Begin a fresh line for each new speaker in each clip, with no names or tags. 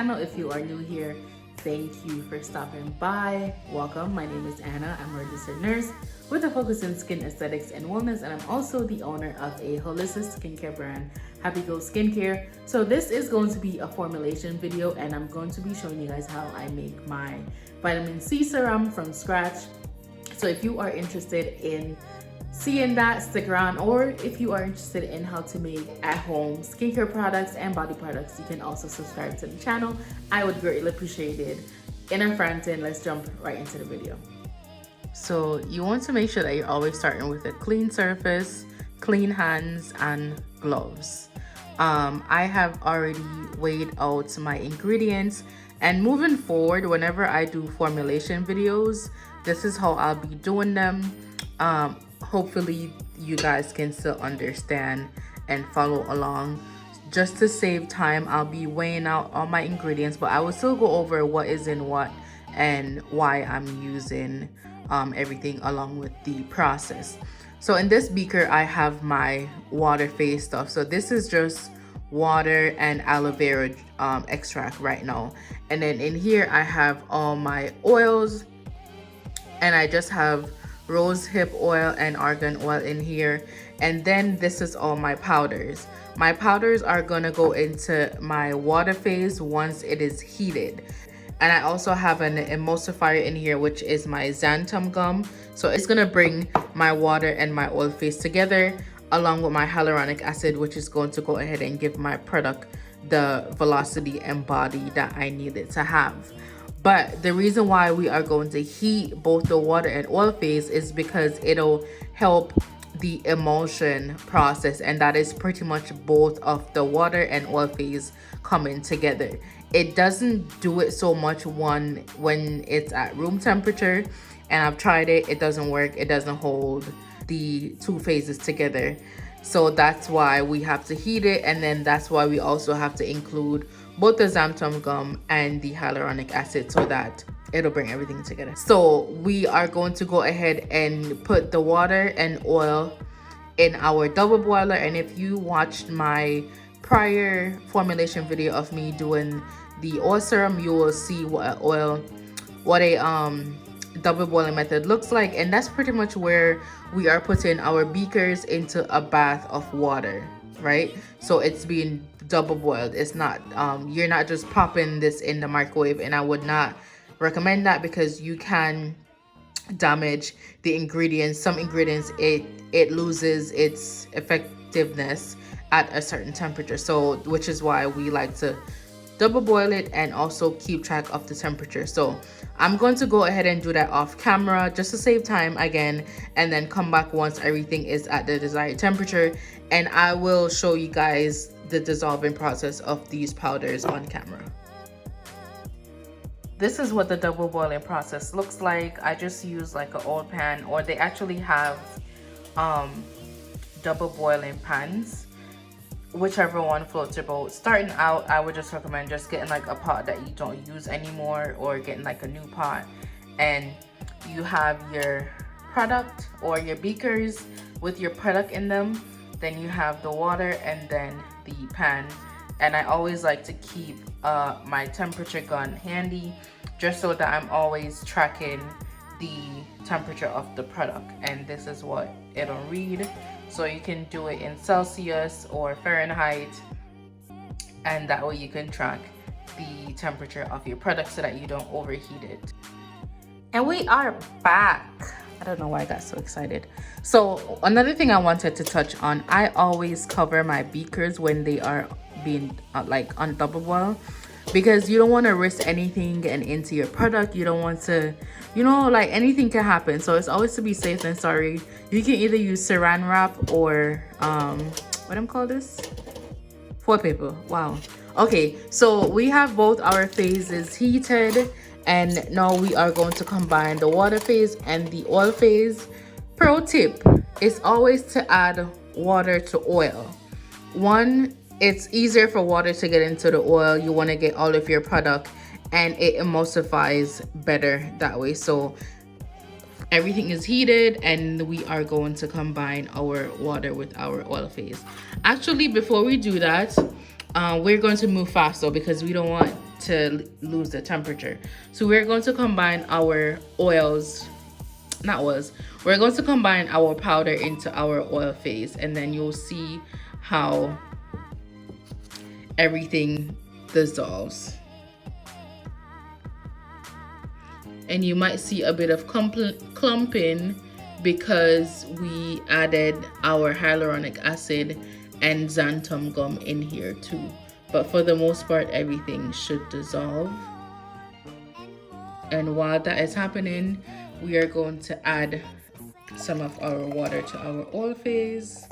channel. If you are new here, thank you for stopping by. Welcome. My name is Anna. I'm a registered nurse with a focus in skin aesthetics and wellness, and I'm also the owner of a holistic skincare brand, Happy Go Skincare. So this is going to be a formulation video, and I'm going to be showing you guys how I make my vitamin C serum from scratch. So if you are interested in seeing that, stick around, or if you are interested in how to make at-home skincare products and body products, you can also subscribe to the channel. I would greatly appreciate it. Enough ranting, let's jump right into the video. So you want to make sure that you're always starting with a clean surface, clean hands, and gloves. I have already weighed out my ingredients, and moving forward, whenever I do formulation videos, this is how I'll be doing them. Hopefully you guys can still understand and follow along. Just to save time, I'll be weighing out all my ingredients, but I will still go over what is in what and why I'm using everything along with the process. So in this beaker, I have my water phase stuff. So this is just water and aloe vera extract right now. And then in here, I have all my oils, and I just have rosehip oil and argan oil in here. And then this is all my powders. My powders are gonna go into my water phase once it is heated. And I also have an emulsifier in here, which is my xanthum gum. So it's gonna bring my water and my oil phase together, along with my hyaluronic acid, which is going to go ahead and give my product the velocity and body that I need it to have. But the reason why we are going to heat both the water and oil phase is because it'll help the emulsion process, and that is pretty much both of the water and oil phase coming together. It doesn't do it so much when it's at room temperature, and I've tried it, it doesn't work. It doesn't hold the two phases together. So that's why we have to heat it, and then that's why we also have to include both the xanthum gum and the hyaluronic acid so that it'll bring everything together. So we are going to go ahead and put the water and oil in our double boiler. And if you watched my prior formulation video of me doing the oil serum, you will see what a double boiling method looks like. And that's pretty much where we are putting our beakers into a bath of water, right? So it's being double boiled. It's not you're not just popping this in the microwave, and I would not recommend that because you can damage the ingredients. Some ingredients, it loses its effectiveness at a certain temperature, so which is why we like to double boil it and also keep track of the temperature. So I'm going to go ahead and do that off camera just to save time again, and then come back once everything is at the desired temperature, and I will show you guys the dissolving process of these powders on camera. This is what the double boiling process looks like. I just use like an old pan, or they actually have double boiling pans, whichever one floats your boat. Starting out, I would just recommend just getting like a pot that you don't use anymore, or getting like a new pot, and you have your product or your beakers with your product in them. Then you have the water and then the pan. And I always like to keep my temperature gun handy, just so that I'm always tracking the temperature of the product. And this is what it'll read. So you can do it in Celsius or Fahrenheit, and that way you can track the temperature of your product so that you don't overheat it. And we are back. I don't know why I got so excited. So another thing I wanted to touch on, I always cover my beakers when they are being like on double boil, because you don't want to risk anything getting into your product. You don't want to, you know, like anything can happen. So it's always to be safe than sorry. You can either use saran wrap or what I'm called this? Foil paper. Wow. Okay, so we have both our phases heated, and now we are going to combine the water phase and the oil phase. Pro tip is always to add water to oil. One, it's easier for water to get into the oil. You want to get all of your product, and it emulsifies better that way. So everything is heated, and we are going to combine our water with our oil phase. Actually, before we do that, we're going to move fast though, because we don't want to lose the temperature. So we're going to combine our oils, not oils, we're going to combine our powder into our oil phase, and then you'll see how everything dissolves. And you might see a bit of clumping because we added our hyaluronic acid and xanthum gum in here too. But for the most part, everything should dissolve. And while that is happening, we are going to add some of our water to our oil phase.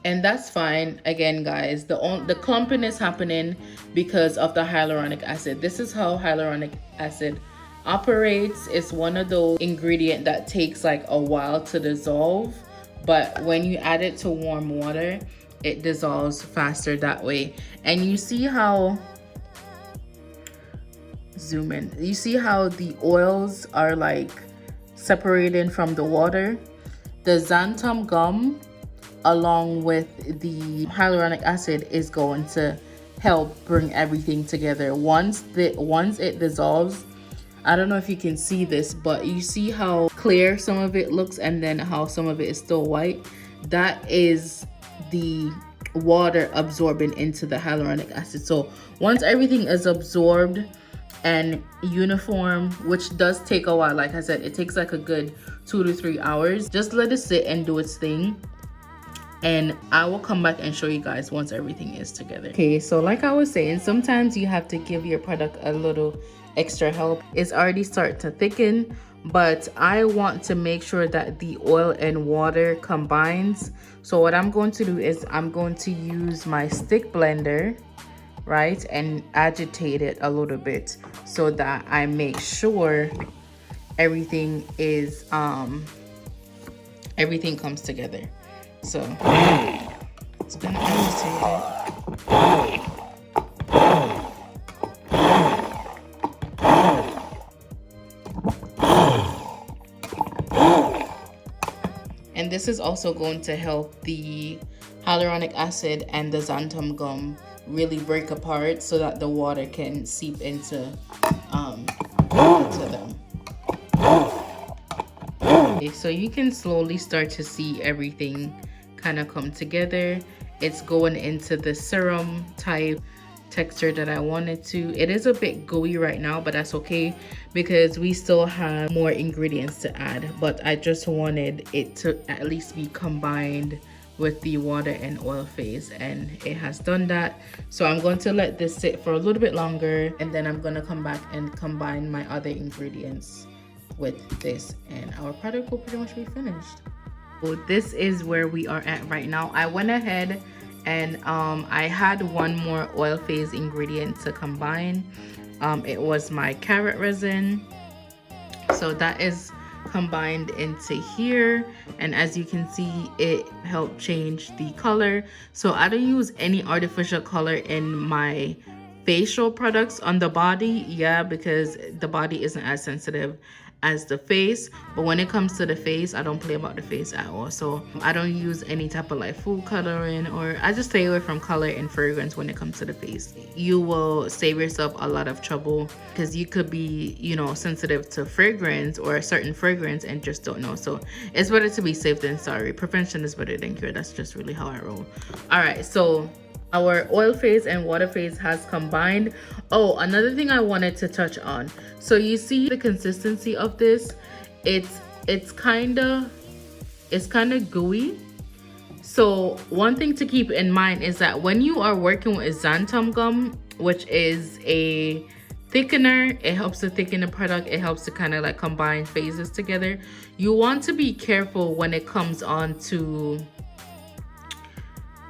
And that's fine. Again, guys, the clumping is happening because of the hyaluronic acid. This is how hyaluronic acid operates. It's one of those ingredients that takes like a while to dissolve, but when you add it to warm water, it dissolves faster that way. And you see how, zoom in, you see how the oils are like separating from the water. The xanthum gum along with the hyaluronic acid is going to help bring everything together. Once it dissolves, I don't know if you can see this, but you see how clear some of it looks and then how some of it is still white. That is the water absorbing into the hyaluronic acid. So once everything is absorbed and uniform, which does take a while, like I said, it takes like a good 2 to 3 hours, just let it sit and do its thing. And I will come back and show you guys once everything is together. Okay, so like I was saying, sometimes you have to give your product a little extra help. It's already starting to thicken, but I want to make sure that the oil and water combines. So what I'm going to do is I'm going to use my stick blender, right, and agitate it a little bit so that I make sure everything is everything comes together. So it's gonna agitate it. And this is also going to help the hyaluronic acid and the xanthum gum really break apart so that the water can seep into them. Okay, so you can slowly start to see everything kind of come together. It's going into the serum type texture that I wanted to. It is a bit gooey right now, but that's okay because we still have more ingredients to add. But I just wanted it to at least be combined with the water and oil phase, and it has done that. So I'm going to let this sit for a little bit longer, and then I'm going to come back and combine my other ingredients with this, and our product will pretty much be finished. So this is where we are at right now. I went ahead and I had one more oil phase ingredient to combine. It was my carrot resin. So that is combined into here, and as you can see, it helped change the color. So I don't use any artificial color in my facial products on the body, because the body isn't as sensitive as the face. But when it comes to the face, I don't play about the face at all. So I don't use any type of like food coloring, or I just stay away from color and fragrance when it comes to the face. You will save yourself a lot of trouble because you could be, you know, sensitive to fragrance or a certain fragrance and just don't know. So it's better to be safe than sorry. Prevention is better than cure. That's just really how I roll. All right, so our oil phase and water phase has combined. Oh, another thing I wanted to touch on. So you see the consistency of this. It's kind of gooey. So one thing to keep in mind is that when you are working with xanthum gum, which is a thickener, it helps to thicken the product. It helps to kind of like combine phases together. You want to be careful when it comes on to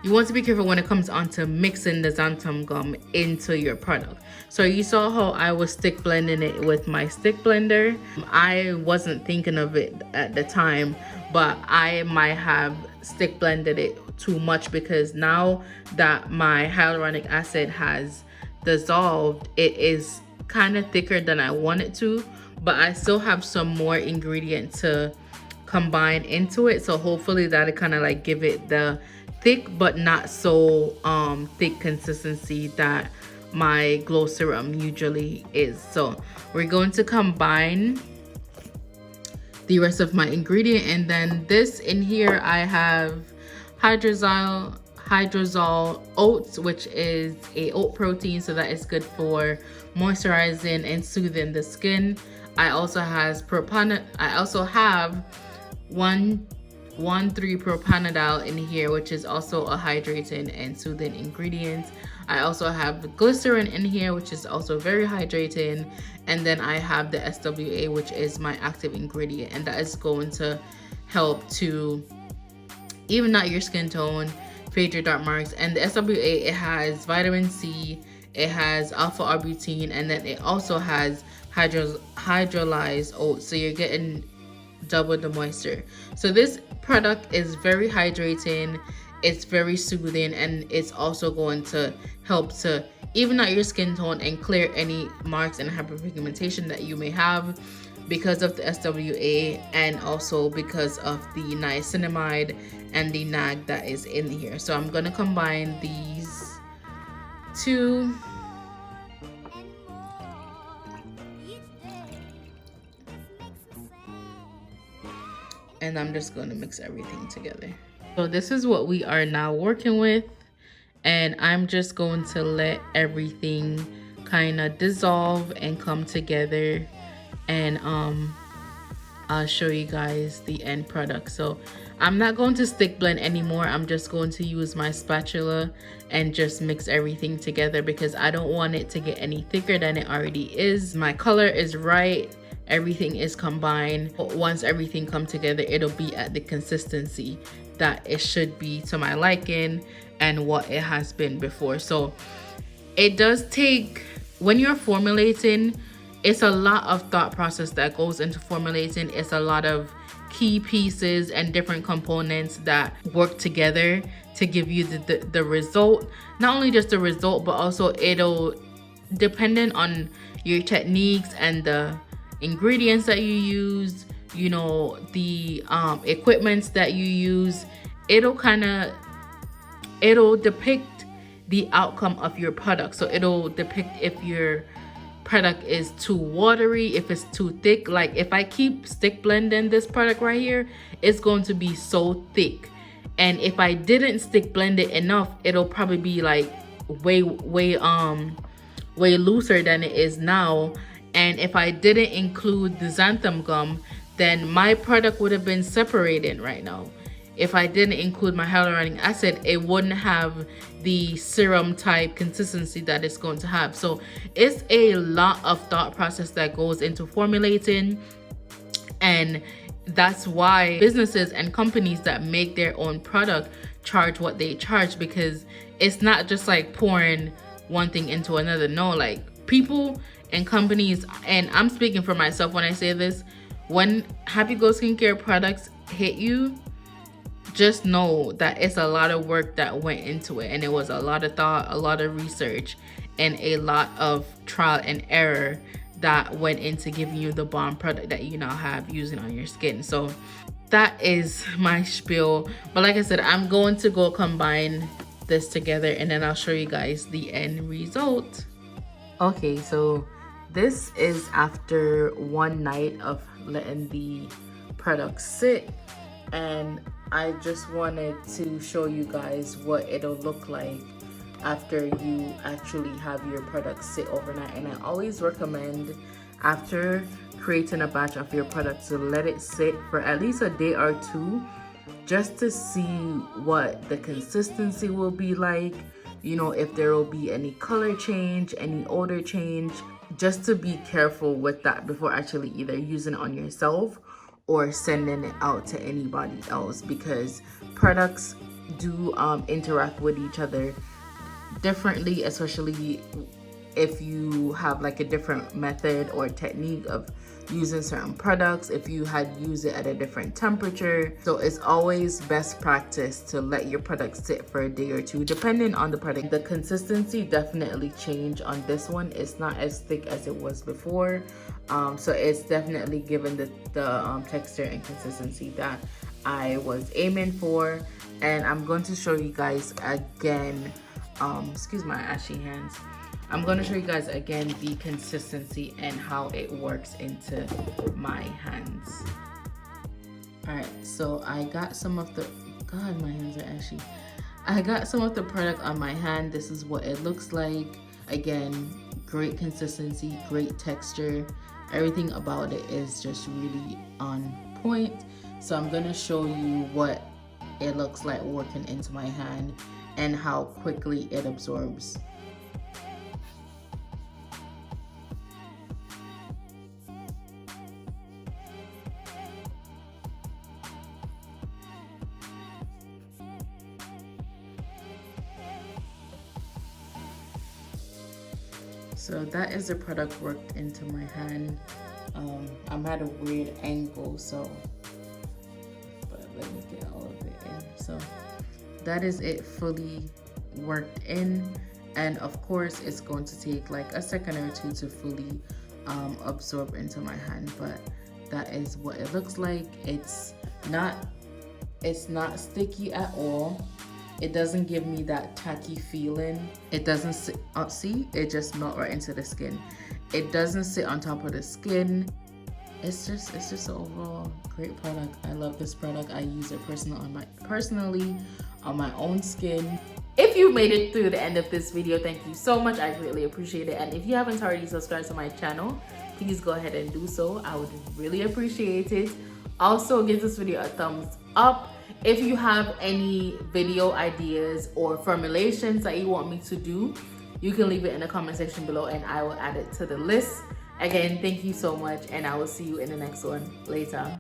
mixing the xanthum gum into your product. So you saw how I was stick blending it with my stick blender. I wasn't thinking of it at the time, but I might have stick blended it too much because now that my hyaluronic acid has dissolved, it is kind of thicker than I want it to, but I still have some more ingredient to combine into it. So hopefully that'll kind of like give it the thick but not so thick consistency that my glow serum usually is. So we're going to combine the rest of my ingredient, and then this in here I have hydrozole oats, which is a oat protein, so that is good for moisturizing and soothing the skin. I also have 1,3-proponadiol in here, which is also a hydrating and soothing ingredient. I also have glycerin in here, which is also very hydrating, and then I have the SWA, which is my active ingredient, and that is going to help to even out your skin tone, fade your dark marks. And the SWA, it has vitamin C, it has alpha arbutin, and then it also has hydrolyzed oats, so you're getting double the moisture. So this product is very hydrating, it's very soothing, and it's also going to help to even out your skin tone and clear any marks and hyperpigmentation that you may have because of the SWA, and also because of the niacinamide and the nag that is in here. So I'm going to combine these two. And I'm just going to mix everything together. So this is what we are now working with, and I'm just going to let everything kind of dissolve and come together, and I'll show you guys the end product. So I'm not going to stick blend anymore. I'm just going to use my spatula and just mix everything together because I don't want it to get any thicker than it already is. My color is right, everything is combined. Once everything comes together, it'll be at the consistency that it should be to my liking and what it has been before. So it does take, when you're formulating, it's a lot of thought process that goes into formulating. It's a lot of key pieces and different components that work together to give you the result. Not only just the result, but also it'll, dependent on your techniques and the ingredients that you use, you know, the equipments that you use, it'll depict the outcome of your product. So it'll depict if your product is too watery, if it's too thick. Like if I keep stick blending this product right here, it's going to be so thick, and if I didn't stick blend it enough, it'll probably be like way looser than it is now. And if I didn't include the xanthum gum, then my product would have been separated right now. If I didn't include my hyaluronic acid, it wouldn't have the serum type consistency that it's going to have. So it's a lot of thought process that goes into formulating, and that's why businesses and companies that make their own product charge what they charge, because it's not just like pouring one thing into another. No, like people and companies, and I'm speaking for myself when I say this, when Happy Glow skincare products hit you, just know that it's a lot of work that went into it, and it was a lot of thought, a lot of research, and a lot of trial and error that went into giving you the bomb product that you now have using on your skin. So that is my spiel. But like I said, I'm going to go combine this together, and then I'll show you guys the end result. Okay, so this is after one night of letting the product sit, and I just wanted to show you guys what it'll look like after you actually have your product sit overnight. And I always recommend, after creating a batch of your product, to let it sit for at least a day or two, just to see what the consistency will be like, you know, if there will be any color change, any odor change, just to be careful with that before actually either using it on yourself or sending it out to anybody else, because products do interact with each other differently, especially if you have like a different method or technique of using certain products, if you had used it at a different temperature. So it's always best practice to let your product sit for a day or two, depending on the product. The consistency definitely changed on this one. It's not as thick as it was before, so it's definitely given the texture and consistency that I was aiming for. And I'm going to show you guys again, excuse my ashy hands. I'm going to show you guys again the consistency and how it works into my hands. Alright, so I got some of the, God, my hands are ashy. I got some of the product on my hand. This is what it looks like. Again, great consistency, great texture. Everything about it is just really on point. So I'm going to show you what it looks like working into my hand and how quickly it absorbs. So that is the product worked into my hand. I'm at a weird angle, so but let me get all of it in. So that is it fully worked in, and of course it's going to take like a second or two to fully absorb into my hand, but that is what it looks like. It's not sticky at all. It doesn't give me that tacky feeling. It doesn't sit, see, it just melt right into the skin. It doesn't sit on top of the skin. It's just an overall great product. I love this product. I use it personally on my own skin. If you made it through the end of this video, thank you so much. I greatly appreciate it. And if you haven't already subscribed to my channel, please go ahead and do so. I would really appreciate it. Also, give this video a thumbs up. If you have any video ideas or formulations that you want me to do, you can leave it in the comment section below and I will add it to the list. Again, thank you so much, and I will see you in the next one later.